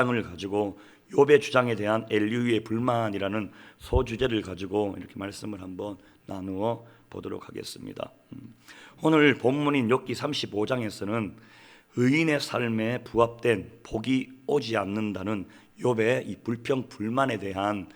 주장을 가지고 욥의 주장에 대한 엘리후의 불만이라는 소주제를 가지고 이렇게 말씀을 한번 나누어 보도록 하겠습니다. 오늘 본문인 욥기 35장에서는 의인의 삶에 부합된 복이 오지 않는다는 욥의 이 불평 불만에 대한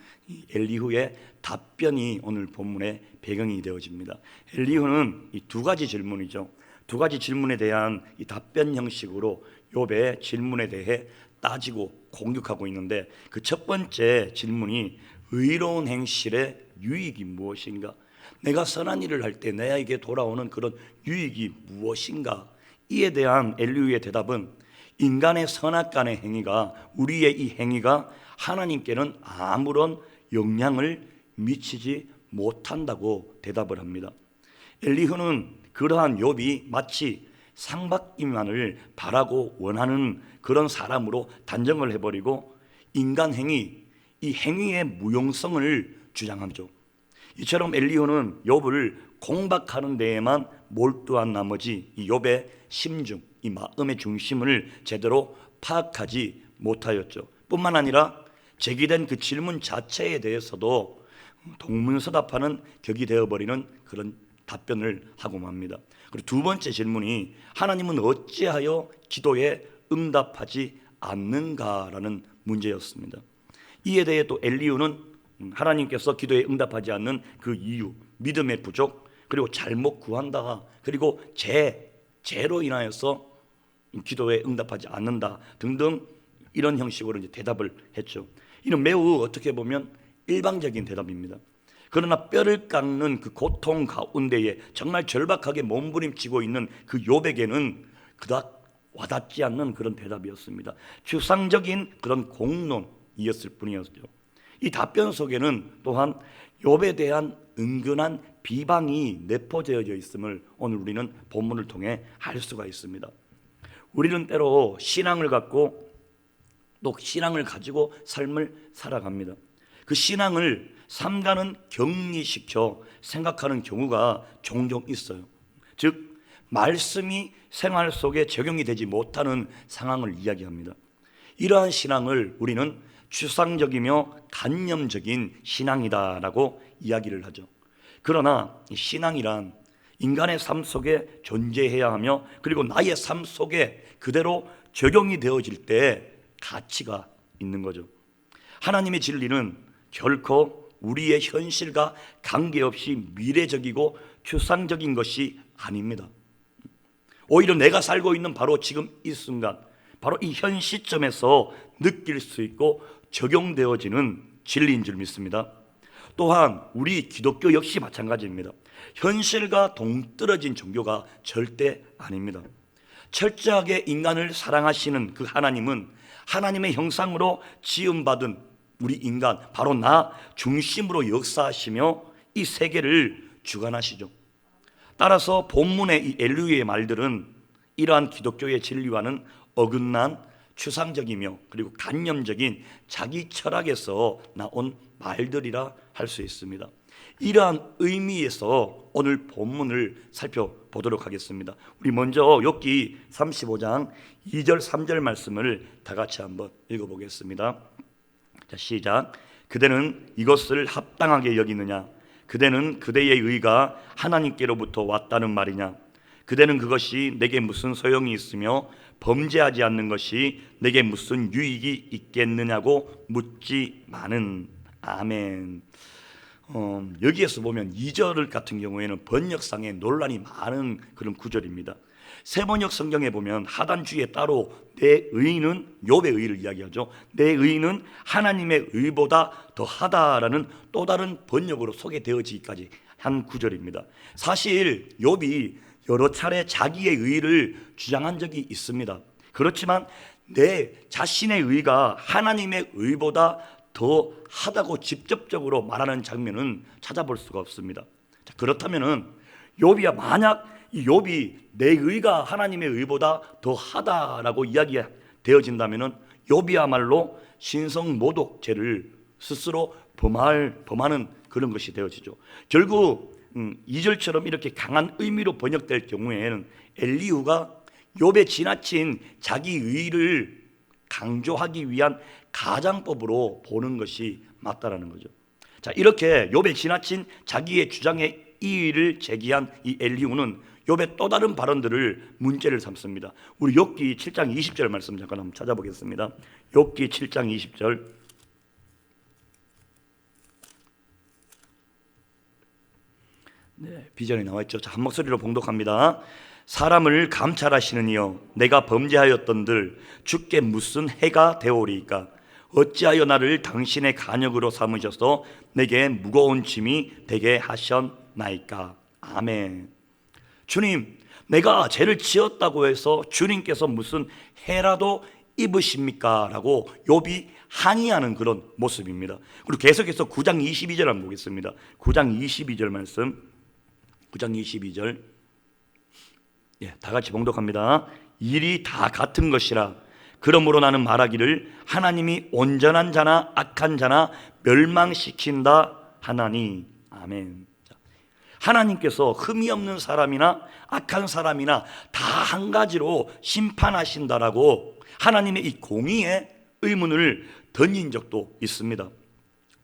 엘리후의 답변이 오늘 본문의 배경이 되어집니다. 엘리후는 이 두 가지 질문이죠. 두 가지 질문에 대한 이 답변 형식으로 욥의 질문에 대해 따지고 공격하고 있는데, 그 첫 번째 질문이 의로운 행실의 유익이 무엇인가? 내가 선한 일을 할 때 내게 돌아오는 그런 유익이 무엇인가? 이에 대한 엘리후의 대답은 인간의 선악간의 행위가, 우리의 이 행위가 하나님께는 아무런 영향을 미치지 못한다고 대답을 합니다. 엘리후는 그러한 욥이 마치 상받기만을 바라고 원하는 그런 사람으로 단정을 해버리고 인간 행위, 이 행위의 무용성을 주장하죠. 이처럼 엘리후는 욥을 공박하는 데에만 몰두한 나머지 이 욥의 심중, 이 마음의 중심을 제대로 파악하지 못하였죠. 뿐만 아니라 제기된 그 질문 자체에 대해서도 동문서답하는 격이 되어버리는 그런 답변을 하고 맙니다. 그리고 두 번째 질문이 하나님은 어찌하여 기도에 응답하지 않는가라는 문제였습니다. 이에 대해 또 엘리후는 하나님께서 기도에 응답하지 않는 그 이유, 믿음의 부족, 그리고 잘못 구한다, 그리고 죄로 인하여서 기도에 응답하지 않는다 등등 이런 형식으로 이제 대답을 했죠. 이는 매우 어떻게 보면 일방적인 대답입니다. 그러나 뼈를 깎는 그 고통 가운데에 정말 절박하게 몸부림치고 있는 그 욥에게는 그닥 와닿지 않는 그런 대답이었습니다. 추상적인 그런 공론이었을 뿐이었죠. 이 답변 속에는 또한 욥에 대한 은근한 비방이 내포되어져 있음을 오늘 우리는 본문을 통해 알 수가 있습니다. 우리는 때로 신앙을 갖고 또 신앙을 가지고 삶을 살아갑니다. 그 신앙을 삼가는 격리시켜 생각하는 경우가 종종 있어요. 즉 말씀이 생활 속에 적용이 되지 못하는 상황을 이야기합니다. 이러한 신앙을 우리는 추상적이며 관념적인 신앙이다라고 이야기를 하죠. 그러나 신앙이란 인간의 삶 속에 존재해야 하며, 그리고 나의 삶 속에 그대로 적용이 되어질 때 가치가 있는 거죠. 하나님의 진리는 결코 우리의 현실과 관계없이 미래적이고 추상적인 것이 아닙니다. 오히려 내가 살고 있는 바로 지금 이 순간, 바로 이 현 시점에서 느낄 수 있고 적용되어지는 진리인 줄 믿습니다. 또한 우리 기독교 역시 마찬가지입니다. 현실과 동떨어진 종교가 절대 아닙니다. 철저하게 인간을 사랑하시는 그 하나님은 하나님의 형상으로 지음받은 우리 인간, 바로 나 중심으로 역사하시며 이 세계를 주관하시죠. 따라서 본문의 이 엘리후의 말들은 이러한 기독교의 진리와는 어긋난 추상적이며 그리고 관념적인 자기 철학에서 나온 말들이라 할 수 있습니다. 이러한 의미에서 오늘 본문을 살펴보도록 하겠습니다. 우리 먼저 욥기 35장 2절 3절 말씀을 다 같이 한번 읽어보겠습니다. 자, 시작. 그대는 이것을 합당하게 여기느냐? 그대는 그대의 의가 하나님께로부터 왔다는 말이냐? 그대는 그것이 내게 무슨 소용이 있으며 범죄하지 않는 것이 내게 무슨 유익이 있겠느냐고 묻지마는. 아멘. 여기에서 보면 2절 같은 경우에는 번역상에 논란이 많은 그런 구절입니다. 세번역 성경에 보면 하단주에 따로 내 의는, 욥의 의를 이야기하죠. 내 의는 하나님의 의보다 더하다라는 또 다른 번역으로 소개되어지기까지 한 구절입니다. 사실 욥이 여러 차례 자기의 의를 주장한 적이 있습니다. 그렇지만 내 자신의 의가 하나님의 의보다 더 하다고 직접적으로 말하는 장면은 찾아볼 수가 없습니다. 자, 그렇다면은 욥이야, 만약 이 욥이 내 의가 하나님의 의보다 더 하다라고 이야기되어진다면은 욥이야말로 신성모독죄를 스스로 범하는 그런 것이 되어지죠. 결국 2절처럼 이렇게 강한 의미로 번역될 경우에는 엘리후가 욥의 지나친 자기 의를 강조하기 위한 가장법으로 보는 것이 맞다라는 거죠. 자, 이렇게 욥의 지나친 자기의 주장에 이의를 제기한 이 엘리후는 욥의 또 다른 발언들을 문제를 삼습니다. 우리 욥기 7장 20절 말씀 잠깐 한번 찾아보겠습니다. 욥기 7장 20절. 네, 비전이 나와 있죠. 자, 한 목소리로 봉독합니다. 사람을 감찰하시는 이여, 내가 범죄하였던들 주께 무슨 해가 되오리이까? 어찌하여 나를 당신의 간역으로 삼으셔서 내게 무거운 짐이 되게 하셨나이까? 아멘. 주님, 내가 죄를 지었다고 해서 주님께서 무슨 해라도 입으십니까? 라고 욥이 항의하는 그런 모습입니다. 그리고 계속해서 9장 22절 한번 보겠습니다. 9장 22절 말씀. 9장 22절. 예, 다 같이 봉독합니다. 일이 다 같은 것이라. 그러므로 나는 말하기를 하나님이 온전한 자나 악한 자나 멸망시킨다 하나니. 아멘. 하나님께서 흠이 없는 사람이나 악한 사람이나 다 한 가지로 심판하신다라고 하나님의 이 공의의 의문을 던진 적도 있습니다.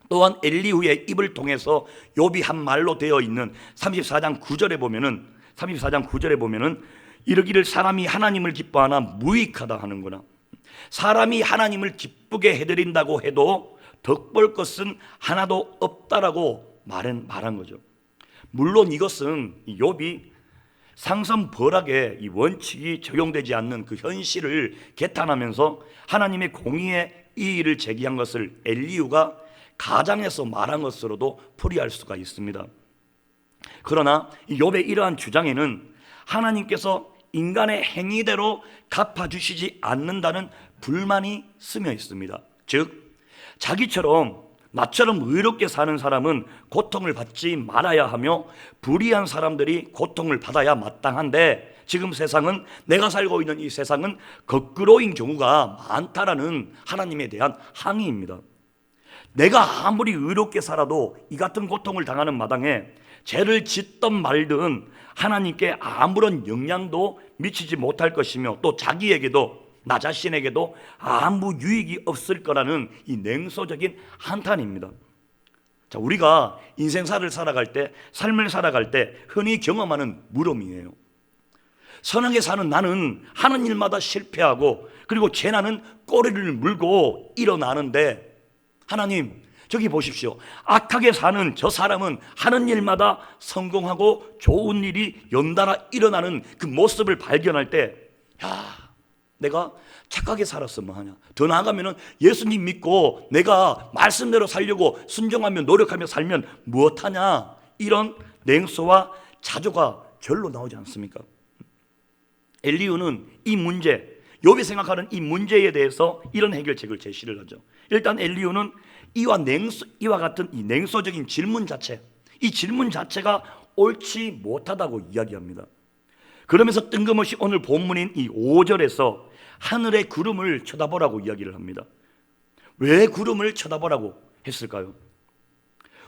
또한 엘리후의 입을 통해서 욥이 한 말로 되어 있는 34장 9절에 보면은 이르기를 사람이 하나님을 기뻐하나 무익하다 하는구나. 사람이 하나님을 기쁘게 해드린다고 해도 덕볼 것은 하나도 없다라고 말한 거죠. 물론 이것은 욥이 상선벌하게 이 원칙이 적용되지 않는 그 현실을 개탄하면서 하나님의 공의의 이의를 제기한 것을 엘리후가 가장해서 말한 것으로도 풀이할 수가 있습니다. 그러나 이 욥의 이러한 주장에는 하나님께서 인간의 행위대로 갚아주시지 않는다는 불만이 스며 있습니다. 즉 자기처럼 나처럼 의롭게 사는 사람은 고통을 받지 말아야 하며 불의한 사람들이 고통을 받아야 마땅한데 지금 세상은, 내가 살고 있는 이 세상은 거꾸로인 경우가 많다라는 하나님에 대한 항의입니다. 내가 아무리 의롭게 살아도 이 같은 고통을 당하는 마당에 죄를 짓든 말든 하나님께 아무런 영향도 미치지 못할 것이며 또 자기에게도, 나 자신에게도 아무 유익이 없을 거라는 이 냉소적인 한탄입니다. 자, 우리가 인생사를 살아갈 때, 삶을 살아갈 때 흔히 경험하는 물음이에요. 선하게 사는 나는 하는 일마다 실패하고 그리고 죄나는 꼬리를 물고 일어나는데 하나님, 저기 보십시오. 악하게 사는 저 사람은 하는 일마다 성공하고 좋은 일이 연달아 일어나는 그 모습을 발견할 때, 야, 내가 착하게 살았으면 뭐하냐. 더 나아가면 예수님 믿고 내가 말씀대로 살려고 순종하며 노력하며 살면 무엇하냐. 이런 냉소와 자조가 절로 나오지 않습니까? 엘리후는 이 문제, 욥이 생각하는 이 문제에 대해서 이런 해결책을 제시를 하죠. 일단 엘리후는 이와 같은 이 냉소적인 질문 자체, 이 질문 자체가 옳지 못하다고 이야기합니다. 그러면서 뜬금없이 오늘 본문인 이 5절에서 하늘의 구름을 쳐다보라고 이야기를 합니다. 왜 구름을 쳐다보라고 했을까요?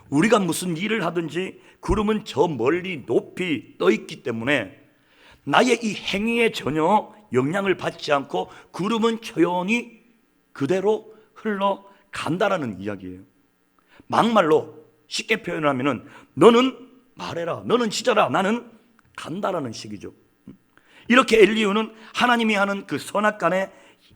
우리가 무슨 일을 하든지 구름은 저 멀리 높이 떠 있기 때문에 나의 이 행위에 전혀 영향을 받지 않고 구름은 조용히 그대로 흘러간다라는 이야기예요. 막말로 쉽게 표현하면 너는 말해라, 너는 짖어라, 나는 간다라는 식이죠. 이렇게 엘리후는 하나님이 하는 그 선악간의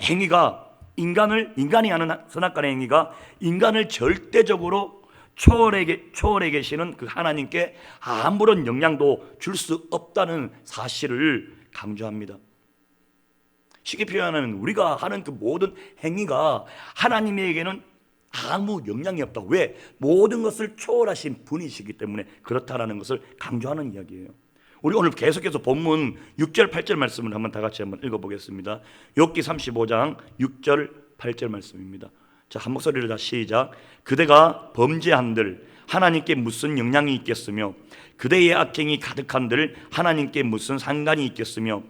행위가 인간이 하는 선악간의 행위가 인간을 절대적으로 초월해 계시는 그 하나님께 아무런 영향도 줄 수 없다는 사실을 강조합니다. 쉽게 표현하면 우리가 하는 그 모든 행위가 하나님에게는 아무 영향이 없다. 왜? 모든 것을 초월하신 분이시기 때문에 그렇다라는 것을 강조하는 이야기예요. 우리 오늘 계속해서 본문 6절 8절 말씀을 다 같이 한번 읽어보겠습니다. 욥기 35장 6절 8절 말씀입니다. 자, 한 목소리로 다 시작. 그대가 범죄한들 하나님께 무슨 영향이 있겠으며 그대의 악행이 가득한들 하나님께 무슨 상관이 있겠으며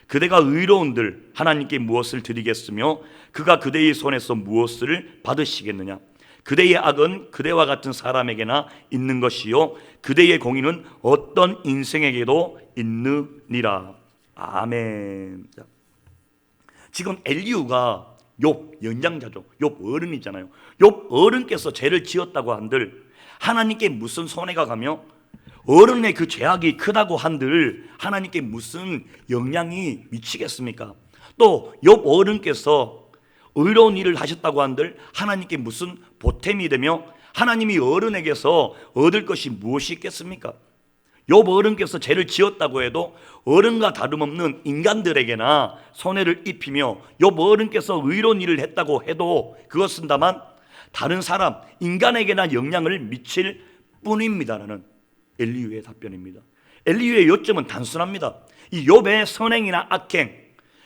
그대가 의로운들 하나님께 무엇을 드리겠으며 그가 그대의 손에서 무엇을 받으시겠느냐. 그대의 악은 그대와 같은 사람에게나 있는 것이요 그대의 공의는 어떤 인생에게도 있느니라. 아멘. 지금 엘리후가 욥 연장자죠. 욥 어른이잖아요. 욥 어른께서 죄를 지었다고 한들 하나님께 무슨 손해가 가며 어른의 그 죄악이 크다고 한들 하나님께 무슨 영향이 미치겠습니까? 또 욥 어른께서 의로운 일을 하셨다고 한들 하나님께 무슨 보탬이 되며 하나님이 어른에게서 얻을 것이 무엇이 있겠습니까? 욥 어른께서 죄를 지었다고 해도 어른과 다름없는 인간들에게나 손해를 입히며 욥 어른께서 의로운 일을 했다고 해도 그것은 다만 다른 사람, 인간에게나 영향을 미칠 뿐입니다라는 엘리후의 답변입니다. 엘리후의 요점은 단순합니다. 이 욥의 선행이나 악행,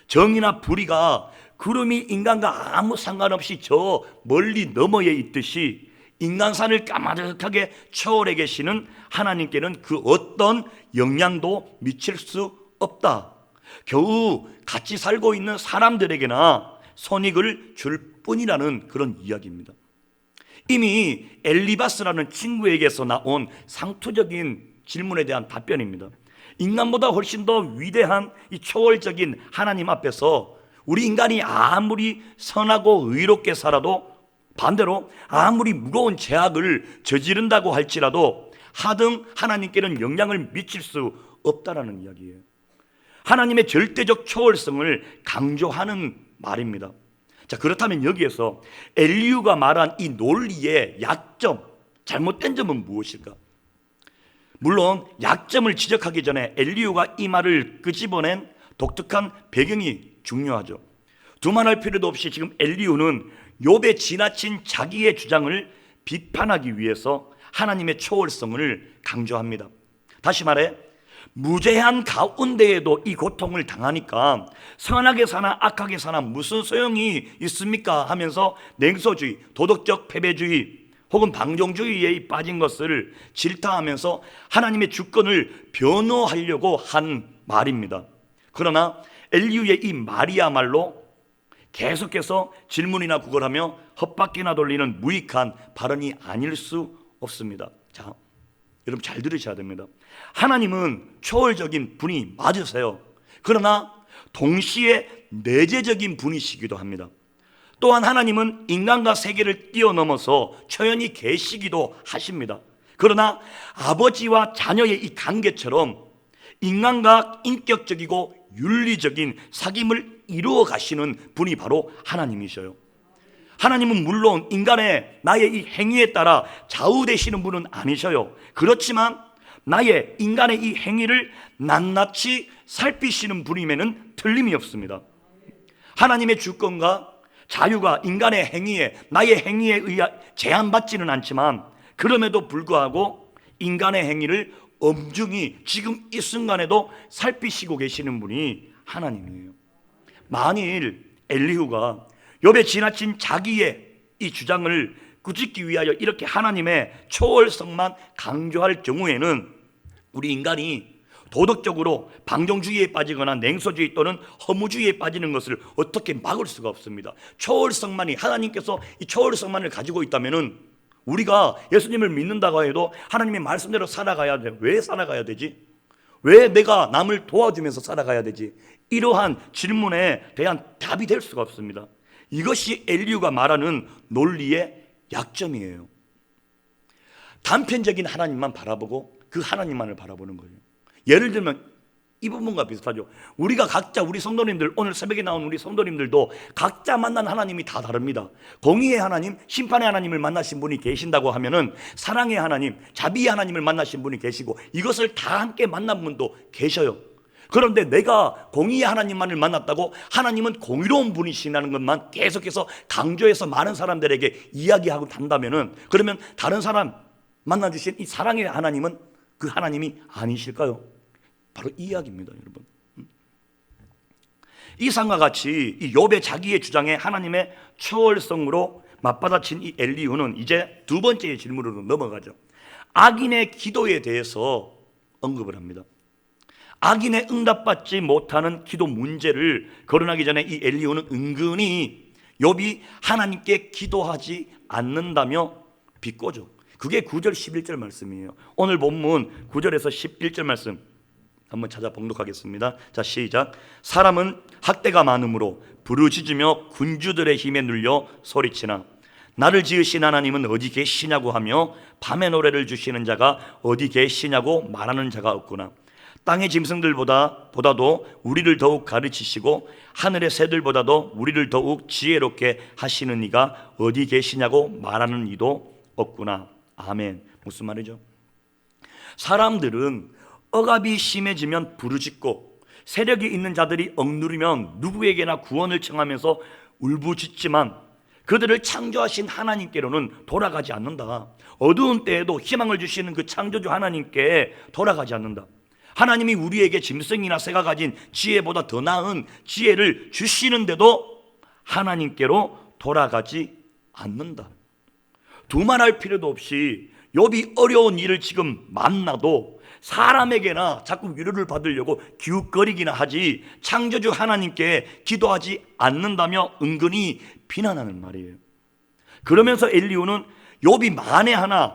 정의나 불의가 구름이 인간과 아무 상관없이 저 멀리 너머에 있듯이 인간산을 까마득하게 초월해 계시는 하나님께는 그 어떤 영향도 미칠 수 없다. 겨우 같이 살고 있는 사람들에게나 손익을 줄 뿐이라는 그런 이야기입니다. 이미 엘리바스라는 친구에게서 나온 상투적인 질문에 대한 답변입니다. 인간보다 훨씬 더 위대한 이 초월적인 하나님 앞에서 우리 인간이 아무리 선하고 의롭게 살아도 반대로 아무리 무거운 죄악을 저지른다고 할지라도 하등 하나님께는 영향을 미칠 수 없다라는 이야기예요. 하나님의 절대적 초월성을 강조하는 말입니다. 자, 그렇다면 여기에서 엘리후가 말한 이 논리의 약점, 잘못된 점은 무엇일까? 물론 약점을 지적하기 전에 엘리후가 이 말을 끄집어낸 독특한 배경이 중요하죠. 두말할 필요도 없이 지금 엘리후는 욥의 지나친 자기의 주장을 비판하기 위해서 하나님의 초월성을 강조합니다. 다시 말해 무죄한 가운데에도 이 고통을 당하니까 선하게 사나 악하게 사나 무슨 소용이 있습니까 하면서 냉소주의, 도덕적 패배주의 혹은 방종주의에 빠진 것을 질타하면서 하나님의 주권을 변호하려고 한 말입니다. 그러나 엘리후의 이 말이야말로 계속해서 질문이나 구걸하며 헛바퀴나 돌리는 무익한 발언이 아닐 수 없습니다. 자, 여러분 잘 들으셔야 됩니다. 하나님은 초월적인 분이 맞으세요. 그러나 동시에 내재적인 분이시기도 합니다. 또한 하나님은 인간과 세계를 뛰어넘어서 초연히 계시기도 하십니다. 그러나 아버지와 자녀의 이 관계처럼 인간과 인격적이고 윤리적인 사귐을 이루어 가시는 분이 바로 하나님이셔요. 하나님은 물론 인간의 나의 이 행위에 따라 좌우되시는 분은 아니셔요. 그렇지만 나의 인간의 이 행위를 낱낱이 살피시는 분임에는 틀림이 없습니다. 하나님의 주권과 자유가 인간의 행위에, 나의 행위에 의해 제한받지는 않지만 그럼에도 불구하고 인간의 행위를 엄중히 지금 이 순간에도 살피시고 계시는 분이 하나님이에요. 만일 엘리후가 욥의 지나친 자기의 이 주장을 꾸짖기 위하여 이렇게 하나님의 초월성만 강조할 경우에는 우리 인간이 도덕적으로 방종주의에 빠지거나 냉소주의 또는 허무주의에 빠지는 것을 어떻게 막을 수가 없습니다. 초월성만이, 하나님께서 이 초월성만을 가지고 있다면은 우리가 예수님을 믿는다고 해도 하나님의 말씀대로 살아가야 돼. 왜 살아가야 되지? 왜 내가 남을 도와주면서 살아가야 되지? 이러한 질문에 대한 답이 될 수가 없습니다. 이것이 엘리후가 말하는 논리의 약점이에요. 단편적인 하나님만 바라보고 그 하나님만을 바라보는 거예요. 예를 들면 이 부분과 비슷하죠. 우리가 각자 우리 성도님들, 오늘 새벽에 나온 우리 성도님들도 각자 만난 하나님이 다 다릅니다. 공의의 하나님, 심판의 하나님을 만나신 분이 계신다고 하면은 사랑의 하나님, 자비의 하나님을 만나신 분이 계시고 이것을 다 함께 만난 분도 계셔요. 그런데 내가 공의의 하나님만을 만났다고 하나님은 공의로운 분이시라는 것만 계속해서 강조해서 많은 사람들에게 이야기하고 단다면은 그러면 다른 사람 만나주신 이 사랑의 하나님은 그 하나님이 아니실까요? 바로 이 이야기입니다, 여러분. 이상과 같이 이 욥의 자기의 주장에 하나님의 초월성으로 맞받아친 이 엘리후는 이제 두 번째 질문으로 넘어가죠. 악인의 기도에 대해서 언급을 합니다. 악인의 응답받지 못하는 기도 문제를 거론하기 전에 이 엘리후는 은근히 욥이 하나님께 기도하지 않는다며 비꼬죠. 그게 9절 11절 말씀이에요. 오늘 본문 9절에서 11절 말씀 한번 찾아 봉독하겠습니다. 자, 시작. 사람은 학대가 많으므로 부르짖으며 군주들의 힘에 눌려 소리치나 나를 지으신 하나님은 어디 계시냐고 하며 밤의 노래를 주시는 자가 어디 계시냐고 말하는 자가 없구나. 땅의 짐승들보다도 우리를 더욱 가르치시고 하늘의 새들보다도 우리를 더욱 지혜롭게 하시는 이가 어디 계시냐고 말하는 이도 없구나. 아멘. 무슨 말이죠? 사람들은 억압이 심해지면 부르짖고 세력이 있는 자들이 억누르면 누구에게나 구원을 청하면서 울부짖지만 그들을 창조하신 하나님께로는 돌아가지 않는다. 어두운 때에도 희망을 주시는 그 창조주 하나님께 돌아가지 않는다. 하나님이 우리에게 짐승이나 새가 가진 지혜보다 더 나은 지혜를 주시는데도 하나님께로 돌아가지 않는다. 두말할 필요도 없이 욥이 어려운 일을 지금 만나도 사람에게나 자꾸 위로를 받으려고 기웃거리기나 하지 창조주 하나님께 기도하지 않는다며 은근히 비난하는 말이에요. 그러면서 엘리후는 욥이 만에 하나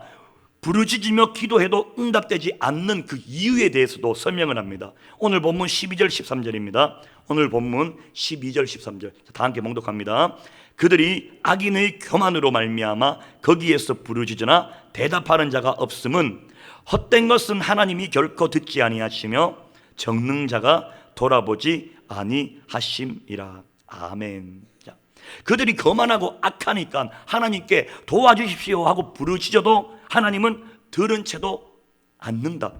부르짖으며 기도해도 응답되지 않는 그 이유에 대해서도 설명을 합니다. 오늘 본문 12절 13절입니다. 오늘 본문 12절 13절 다 함께 봉독합니다. 그들이 악인의 교만으로 말미암아 거기에서 부르짖으나 대답하는 자가 없음은 헛된 것은 하나님이 결코 듣지 아니하시며 정능자가 돌아보지 아니하심이라. 아멘. 자, 그들이 거만하고 악하니까 하나님께 도와주십시오 하고 부르짖어도 하나님은 들은 채도 않는다.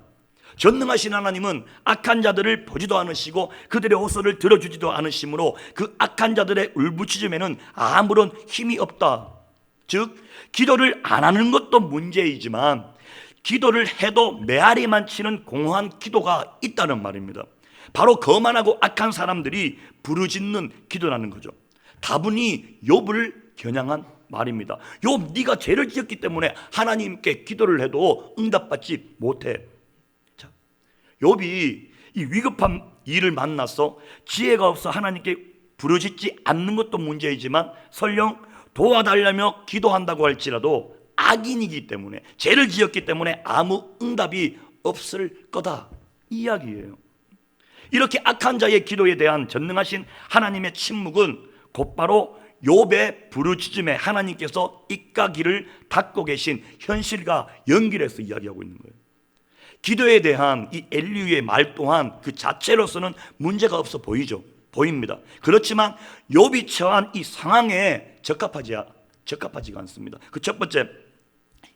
전능하신 하나님은 악한 자들을 보지도 않으시고 그들의 호소를 들어주지도 않으시므로 그 악한 자들의 울부짖음에는 아무런 힘이 없다. 즉 기도를 안 하는 것도 문제이지만 기도를 해도 메아리만 치는 공허한 기도가 있다는 말입니다. 바로 거만하고 악한 사람들이 부르짖는 기도라는 거죠. 다분히 욥을 겨냥한 말입니다. 욥, 네가 죄를 지었기 때문에 하나님께 기도를 해도 응답받지 못해. 자, 욥이 이 위급한 일을 만나서 지혜가 없어 하나님께 부르짖지 않는 것도 문제이지만 설령 도와달라며 기도한다고 할지라도 악인이기 때문에 죄를 지었기 때문에 아무 응답이 없을 거다 이 이야기예요. 이렇게 악한 자의 기도에 대한 전능하신 하나님의 침묵은 곧바로 욥의 부르짖음에 하나님께서 입가기를 닫고 계신 현실과 연결해서 이야기하고 있는 거예요. 기도에 대한 이 엘리후의 말 또한 그 자체로서는 문제가 없어 보입니다. 그렇지만 욥이 처한 이 상황에 적합하지가 않습니다. 그 첫 번째,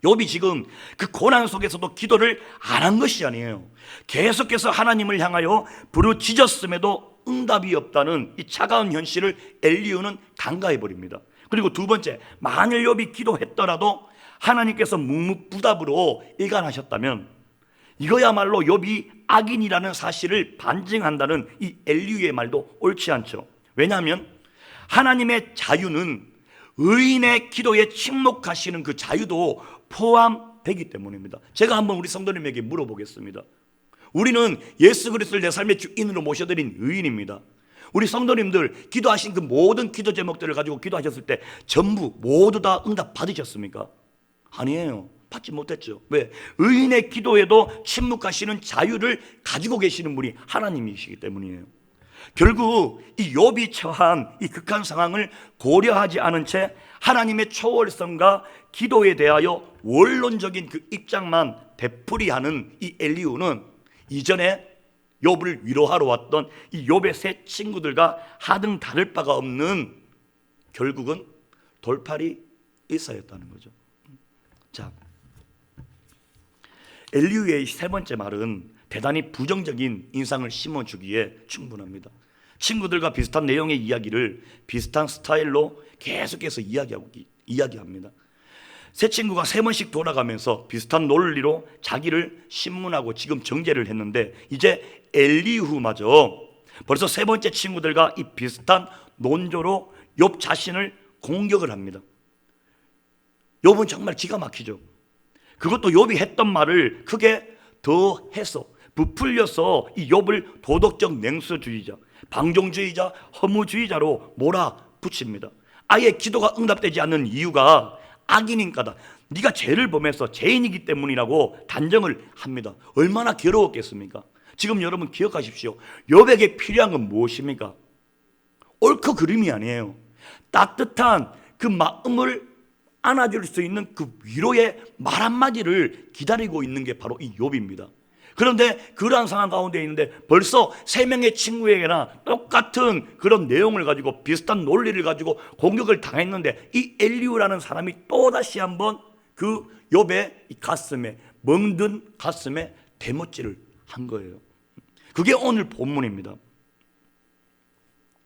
욥이 지금 그 고난 속에서도 기도를 안 한 것이 아니에요. 계속해서 하나님을 향하여 부르짖었음에도 응답이 없다는 이 차가운 현실을 엘리후는 간과해 버립니다. 그리고 두 번째, 만일 욥이 기도했더라도 하나님께서 묵묵부답으로 일관하셨다면 이거야말로 욥이 악인이라는 사실을 반증한다는 이 엘리후의 말도 옳지 않죠. 왜냐하면 하나님의 자유는 의인의 기도에 침묵하시는 그 자유도 포함되기 때문입니다. 제가 한번 우리 성도님에게 물어보겠습니다. 우리는 예수 그리스도를 내 삶의 주인으로 모셔드린 의인입니다. 우리 성도님들 기도하신 그 모든 기도 제목들을 가지고 기도하셨을 때 전부 모두 다 응답 받으셨습니까? 아니에요. 받지 못했죠. 왜? 의인의 기도에도 침묵하시는 자유를 가지고 계시는 분이 하나님이시기 때문이에요. 결국 이 욥이 처한 이 극한 상황을 고려하지 않은 채 하나님의 초월성과 기도에 대하여 원론적인 그 입장만 되풀이하는 이 엘리후는 이전에 욥을 위로하러 왔던 이 욥의 세 친구들과 하등 다를 바가 없는 결국은 돌팔이 일사였다는 거죠. 자, 엘리후의 세 번째 말은 대단히 부정적인 인상을 심어주기에 충분합니다. 친구들과 비슷한 내용의 이야기를 비슷한 스타일로 계속해서 이야기합니다. 세 친구가 세 번씩 돌아가면서 비슷한 논리로 자기를 신문하고 지금 정죄를 했는데 이제 엘리후마저 벌써 세 번째 친구들과 이 비슷한 논조로 욥 자신을 공격을 합니다. 욥은 정말 기가 막히죠. 그것도 욥이 했던 말을 크게 더해서 부풀려서 이 욥을 도덕적 냉소주의자, 방종주의자, 허무주의자로 몰아붙입니다. 아예 기도가 응답되지 않는 이유가 악인인가다. 네가 죄를 범해서 죄인이기 때문이라고 단정을 합니다. 얼마나 괴로웠겠습니까? 지금 여러분 기억하십시오. 욥에게 필요한 건 무엇입니까? 옳고 그름이 아니에요. 따뜻한 그 마음을 안아줄 수 있는 그 위로의 말 한마디를 기다리고 있는 게 바로 이 욥입니다. 그런데 그러한 상황 가운데 있는데 벌써 세 명의 친구에게나 똑같은 그런 내용을 가지고 비슷한 논리를 가지고 공격을 당했는데 이 엘리후라는 사람이 또다시 한번 그 욥의 이 가슴에, 멍든 가슴에 대못질을 한 거예요. 그게 오늘 본문입니다.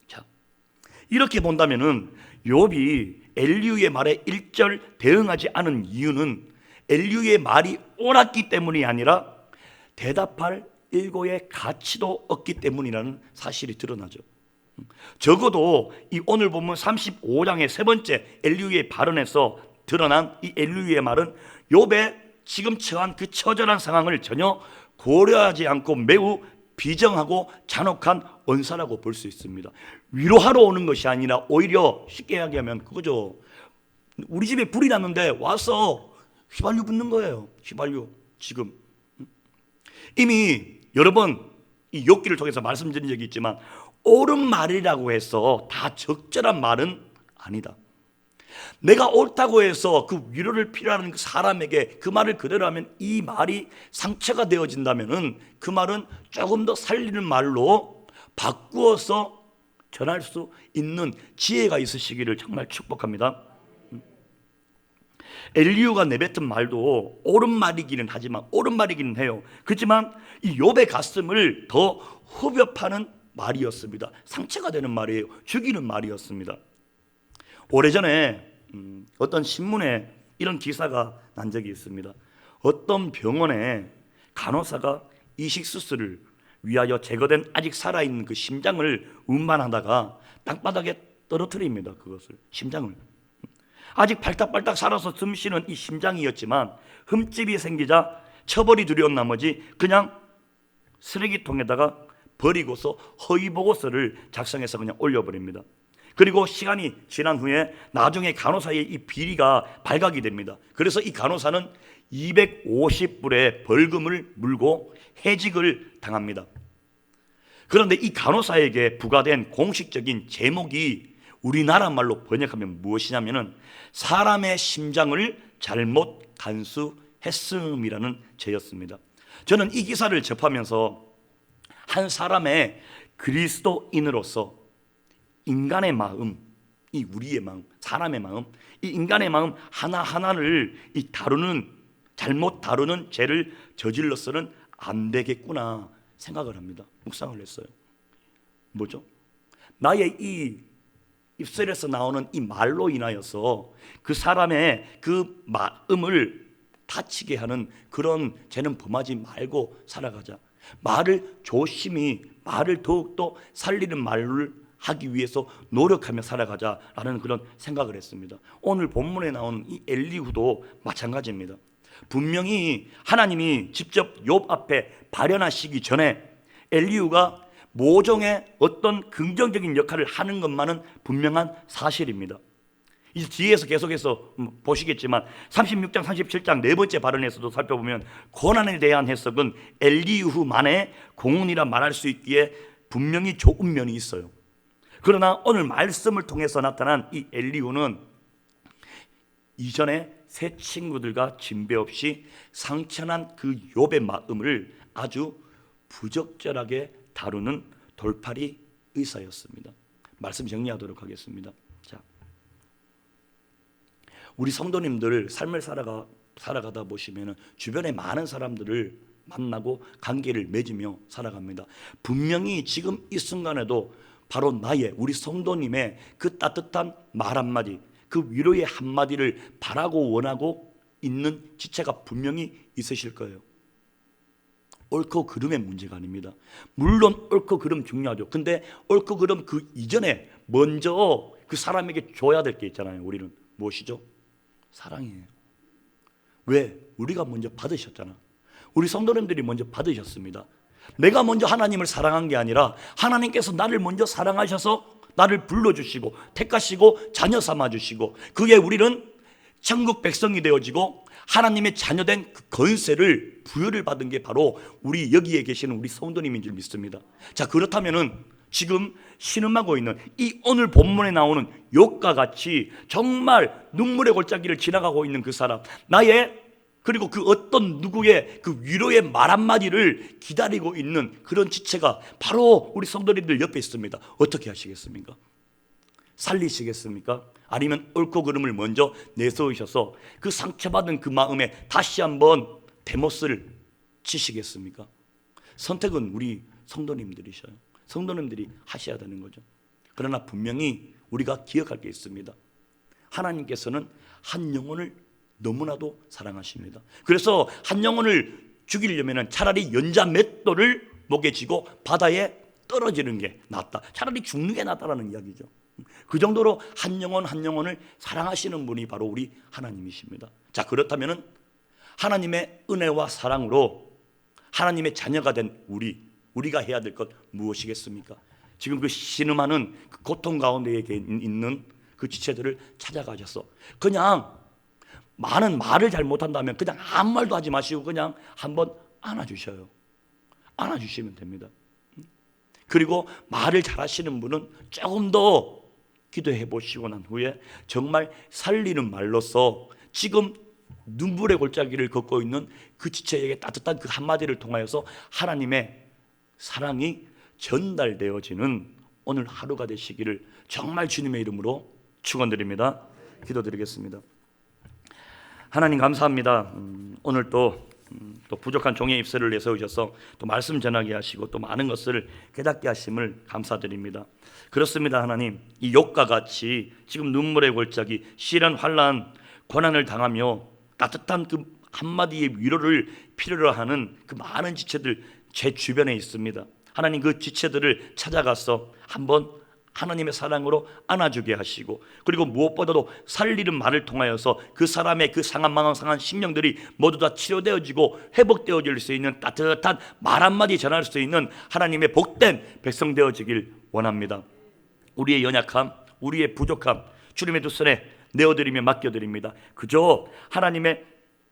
자, 이렇게 본다면은 욥이 엘리후의 말에 일절 대응하지 않은 이유는 엘리후의 말이 옳았기 때문이 아니라 대답할 일고의 가치도 없기 때문이라는 사실이 드러나죠. 적어도 이 오늘 본문 35장의 세 번째 엘리후의 발언에서 드러난 이 엘리후의 말은 욥의 지금 처한 그 처절한 상황을 전혀 고려하지 않고 매우 비정하고 잔혹한 언사라고 볼 수 있습니다. 위로하러 오는 것이 아니라 오히려 쉽게 이야기하면 그거죠. 우리 집에 불이 났는데 와서 휘발유 붓는 거예요. 휘발유. 지금 이미 여러 번 이 욥기를 통해서 말씀드린 적이 있지만 옳은 말이라고 해서 다 적절한 말은 아니다. 내가 옳다고 해서 그 위로를 필요하는 그 사람에게 그 말을 그대로 하면 이 말이 상처가 되어진다면은 그 말은 조금 더 살리는 말로 바꾸어서 전할 수 있는 지혜가 있으시기를 정말 축복합니다. 엘리후가 내뱉은 말도 옳은 말이기는 하지만 옳은 말이기는 해요. 그렇지만 이 욥의 가슴을 더 후벼 파는 말이었습니다. 상처가 되는 말이에요. 죽이는 말이었습니다. 오래전에 어떤 신문에 이런 기사가 난 적이 있습니다. 어떤 병원에 간호사가 이식수술을 위하여 제거된 아직 살아있는 그 심장을 운반하다가 땅바닥에 떨어뜨립니다. 그것을, 심장을. 아직 발딱발딱 살아서 숨쉬는 이 심장이었지만 흠집이 생기자 처벌이 두려운 나머지 그냥 쓰레기통에다가 버리고서 허위 보고서를 작성해서 그냥 올려버립니다. 그리고 시간이 지난 후에 나중에 간호사의 이 비리가 발각이 됩니다. 그래서 이 간호사는 250불의 벌금을 물고 해직을 당합니다. 그런데 이 간호사에게 부과된 공식적인 제목이 우리나라 말로 번역하면 무엇이냐면은 사람의 심장을 잘못 간수했음이라는 죄였습니다. 저는 이 기사를 접하면서 한 사람의 그리스도인으로서 인간의 마음, 이 우리의 마음, 사람의 마음, 이 인간의 마음 하나하나를 이 잘못 다루는 죄를 저질러서는 안 되겠구나 생각을 합니다. 묵상을 했어요. 뭐죠? 나의 이 입술에서 나오는 이 말로 인하여서 그 사람의 그 마음을 다치게 하는 그런 죄는 범하지 말고 살아가자. 말을 조심히, 말을 더욱더 살리는 말을 하기 위해서 노력하며 살아가자라는 그런 생각을 했습니다. 오늘 본문에 나온 이 엘리후도 마찬가지입니다. 분명히 하나님이 직접 욥 앞에 발현하시기 전에 엘리후가 모종의 어떤 긍정적인 역할을 하는 것만은 분명한 사실입니다. 이 뒤에서 계속해서 보시겠지만 36장 37장 네 번째 발언에서도 살펴보면 고난에 대한 해석은 엘리후만의 공헌이라 말할 수 있기에 분명히 좋은 면이 있어요. 그러나 오늘 말씀을 통해서 나타난 이 엘리후는 이전에 세 친구들과 진배 없이 상처난 그 욥의 마음을 아주 부적절하게 다루는 돌팔이 의사였습니다. 말씀 정리하도록 하겠습니다. 자, 우리 성도님들 삶을 살아가다 보시면 주변에 많은 사람들을 만나고 관계를 맺으며 살아갑니다. 분명히 지금 이 순간에도 바로 우리 성도님의 그 따뜻한 말 한마디, 그 위로의 한마디를 바라고 원하고 있는 지체가 분명히 있으실 거예요. 옳고 그름의 문제가 아닙니다. 물론 옳고 그름 중요하죠. 근데 옳고 그름 그 이전에 먼저 그 사람에게 줘야 될 게 있잖아요. 우리는 무엇이죠? 사랑이에요. 왜? 우리가 먼저 받으셨잖아. 우리 성도님들이 먼저 받으셨습니다. 내가 먼저 하나님을 사랑한 게 아니라 하나님께서 나를 먼저 사랑하셔서 나를 불러주시고 택하시고 자녀 삼아주시고 그게 우리는 천국 백성이 되어지고 하나님의 자녀된 그 권세를 부여를 받은 게 바로 우리 여기에 계시는 우리 성도님인 줄 믿습니다. 자, 그렇다면은 지금 신음하고 있는 이 오늘 본문에 나오는 욥과 같이 정말 눈물의 골짜기를 지나가고 있는 그 사람, 나의 그리고 그 어떤 누구의 그 위로의 말 한마디를 기다리고 있는 그런 지체가 바로 우리 성도님들 옆에 있습니다. 어떻게 하시겠습니까? 살리시겠습니까? 아니면 옳고 그름을 먼저 내세우셔서 그 상처받은 그 마음에 다시 한번 대못을 치시겠습니까? 선택은 우리 성도님들이셔요. 성도님들이 하셔야 되는 거죠. 그러나 분명히 우리가 기억할 게 있습니다. 하나님께서는 한 영혼을 너무나도 사랑하십니다. 그래서 한 영혼을 죽이려면 차라리 연자 맷돌을 목에 쥐고 바다에 떨어지는 게 낫다. 차라리 죽는 게 낫다라는 이야기죠. 그 정도로 한 영혼 한 영혼을 사랑하시는 분이 바로 우리 하나님이십니다. 자, 그렇다면 하나님의 은혜와 사랑으로 하나님의 자녀가 된 우리가 해야 될 것 무엇이겠습니까? 지금 그 신음하는 그 고통 가운데 있는 그 지체들을 찾아가셔서 그냥 많은 말을 잘 못한다면 그냥 아무 말도 하지 마시고 그냥 한번 안아주셔요. 안아주시면 됩니다. 그리고 말을 잘하시는 분은 조금 더 기도해 보시고 난 후에 정말 살리는 말로써 지금 눈물의 골짜기를 걷고 있는 그 지체에게 따뜻한 그 한마디를 통하여서 하나님의 사랑이 전달되어지는 오늘 하루가 되시기를 정말 주님의 이름으로 축원드립니다. 기도드리겠습니다. 하나님 감사합니다. 오늘 또 부족한 종의 입술을 내세우셔서 또 말씀 전하게 하시고 또 많은 것을 깨닫게 하심을 감사드립니다. 그렇습니다. 하나님, 이 욥과 같이 지금 눈물의 골짜기, 시련, 환난, 고난을 당하며 따뜻한 그 한마디의 위로를 필요로 하는 그 많은 지체들 제 주변에 있습니다. 하나님, 그 지체들을 찾아가서 한번 하나님의 사랑으로 안아주게 하시고, 그리고 무엇보다도 살리는 말을 통하여서 그 사람의 그 상한 마음, 상한 심령들이 모두 다 치료되어지고 회복되어질 수 있는 따뜻한 말 한마디 전할 수 있는 하나님의 복된 백성 되어지길 원합니다. 우리의 연약함, 우리의 부족함 주님의 두 손에 내어드리며 맡겨드립니다. 그저 하나님의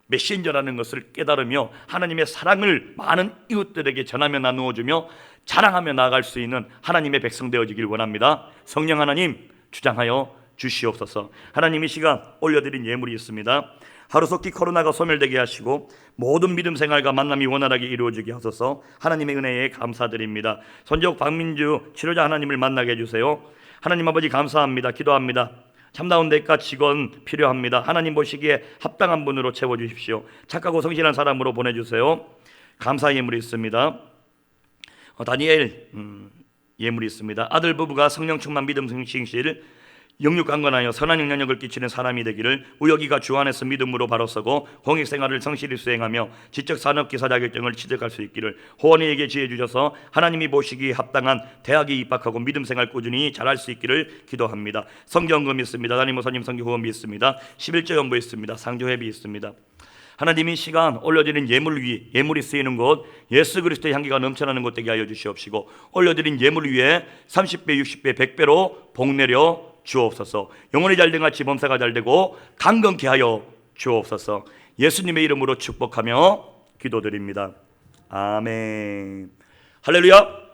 메신저라는 것을 깨달으며 하나님의 사랑을 많은 이웃들에게 전하며 나누어주며 자랑하며 나아갈 수 있는 하나님의 백성 되어지길 원합니다. 성령 하나님 주장하여 주시옵소서. 하나님, 이 시간 올려드린 예물이 있습니다. 하루속히 코로나가 소멸되게 하시고 모든 믿음 생활과 만남이 원활하게 이루어지게 하소서. 하나님의 은혜에 감사드립니다. 손족 박민주 치료자 하나님을 만나게 해주세요. 하나님 아버지 감사합니다. 기도합니다. 참다운 대가 직원 필요합니다. 하나님 보시기에 합당한 분으로 채워주십시오. 착하고 성실한 사람으로 보내주세요. 감사 예물이 있습니다. 다니엘 예물이 있습니다. 아들 부부가 성령 충만 믿음 승신실 영육강건하여 선한 영향력을 끼치는 사람이 되기를, 우여기가 주 안에서 믿음으로 바로 서고 공익생활을 성실히 수행하며 지적산업기사 자격증을 취득할 수 있기를 호원이에게 지혜 주셔서 하나님이 보시기에 합당한 대학에 입학하고 믿음생활 꾸준히 잘할 수 있기를 기도합니다. 성경금 있습니다. 담임 목사님 성경후원비 있습니다. 11조 연부 있습니다. 상조회비 있습니다. 하나님, 이 시간 올려드린 예물이 쓰이는 곳 예수 그리스도의 향기가 넘쳐나는 곳 되게 하여 주시옵시고, 올려드린 예물 위에 30배 60배 100배로 복내려 주옵소서. 영혼이 잘된 같이 범사가 잘되고 강건케 하여 주옵소서. 예수님의 이름으로 축복하며 기도드립니다. 아멘. 할렐루야.